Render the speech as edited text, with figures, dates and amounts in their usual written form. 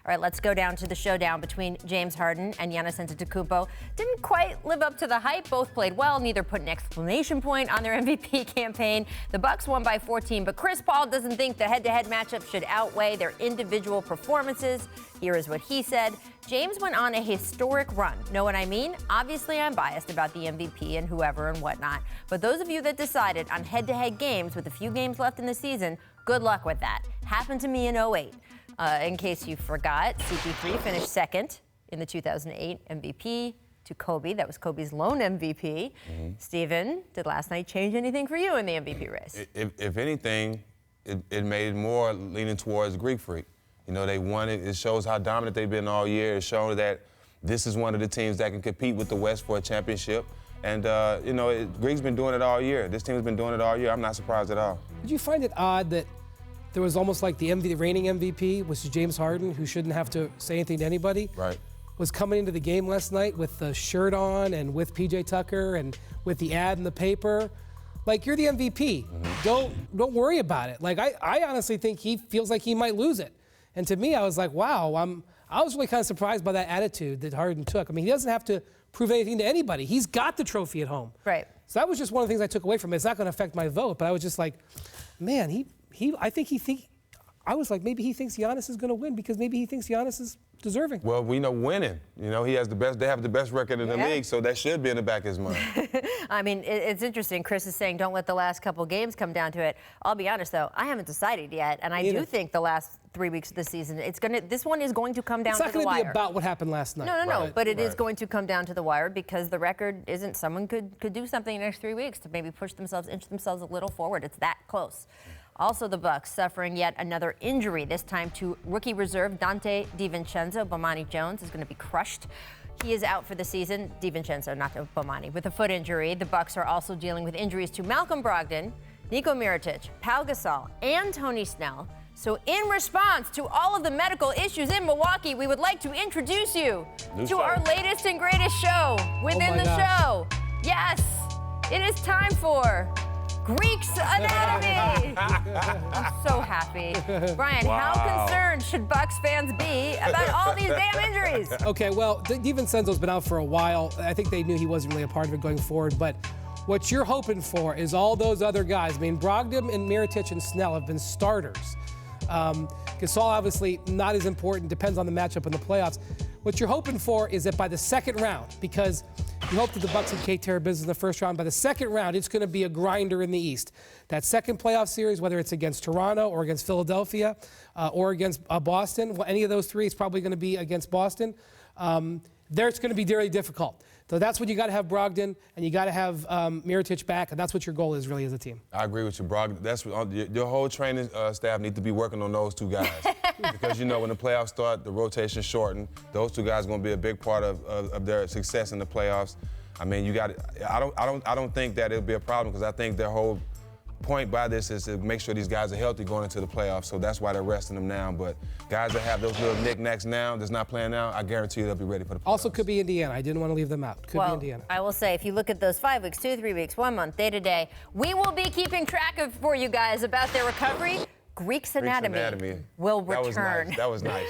All right, let's go down to the showdown between James Harden and Giannis Antetokounmpo. Didn't quite live up to the hype. Both played well. Neither put an exclamation point on their MVP campaign. The Bucks won by 14, but Chris Paul doesn't think the head-to-head matchup should outweigh their individual performances. Here is what he said. James went on a historic run. Know what I mean? Obviously, I'm biased about the MVP and whoever and whatnot. But those of you that decided on head-to-head games with a few games left in the season, good luck with that. Happened to me in 08. In case you forgot, CP3 finished second in the 2008 MVP to Kobe. That was Kobe's lone MVP. Steven, did last night change anything for you in the MVP race? If anything, it made it more leaning towards Greek Freak. You know, they won it. It shows how dominant they've been all year. It shows that this is one of the teams that can compete with the West for a championship. And, you know, Greek's been doing it all year. This team's been doing it all year. I'm not surprised at all. Did you find it odd that there was almost like the reigning MVP, which is James Harden, who shouldn't have to say anything to anybody, right, was coming into the game last night with the shirt on and with PJ Tucker and with the ad in the paper? Like, you're the MVP. Don't worry about it. Like, I honestly think he feels like he might lose it. And to me, I was like, wow, I was really kind of surprised by that attitude that Harden took. I mean, he doesn't have to prove anything to anybody. He's got the trophy at home. Right. So that was just one of the things I took away from it. It's not going to affect my vote, but I was just like, man, I was like, maybe he thinks Giannis is going to win because maybe he thinks Giannis is deserving. Well, we know winning. You know, he has the best. They have the best record in the league, so that should be in the back of his mind. I mean, it's interesting. Chris is saying don't let the last couple games come down to it. I'll be honest, though, I haven't decided yet, and I do think the last 3 weeks of the season, this one is going to come down to the wire. It's not going to be about what happened last night. No, but it is going to come down to the wire because the record isn't. Someone could do something in the next 3 weeks to maybe inch themselves a little forward. It's that close. Also, the Bucks suffering yet another injury, this time to rookie reserve Donte DiVincenzo. Bomani Jones is going to be crushed. He is out for the season. DiVincenzo, not Bomani, with a foot injury. The Bucks are also dealing with injuries to Malcolm Brogdon, Nikola Mirotic, Pau Gasol, and Tony Snell. So in response to all of the medical issues in Milwaukee, we would like to introduce you to our latest and greatest show within the show. Yes, it is time for Greek's Anatomy. I'm so happy. Brian, how concerned should Bucks fans be about all these damn injuries? Okay, well, DiVincenzo's been out for a while. I think they knew he wasn't really a part of it going forward, but what you're hoping for is all those other guys. I mean, Brogdon and Mirotic and Snell have been starters. Gasol, obviously, not as important, depends on the matchup in the playoffs. What you're hoping for is that by the second round, because you hope that the Bucks and Kate tear business in the first round, by the second round, it's going to be a grinder in the East. That second playoff series, whether it's against Toronto or against Philadelphia or against Boston, well, any of those three is probably going to be against Boston. There it's going to be very difficult. So that's when you got to have Brogdon and you got to have Mirotic back, and that's what your goal is really as a team. I agree with you, Brogdon. That's your whole training staff need to be working on those two guys because you know when the playoffs start, the rotation shorten. Those two guys are going to be a big part of their success in the playoffs. I mean, you got. I don't think that it'll be a problem because I think their whole point by this is to make sure these guys are healthy going into the playoffs, so that's why they're resting them now. But guys that have those little knickknacks now, that's not playing now, I guarantee you they'll be ready for the playoffs. Also could be Indiana. I didn't want to leave them out. Could be Indiana. I will say, if you look at those 5 weeks, 2 to 3 weeks, 1 month, day to day, we will be keeping track of for you guys about their recovery. Greek's Anatomy will return. That was nice.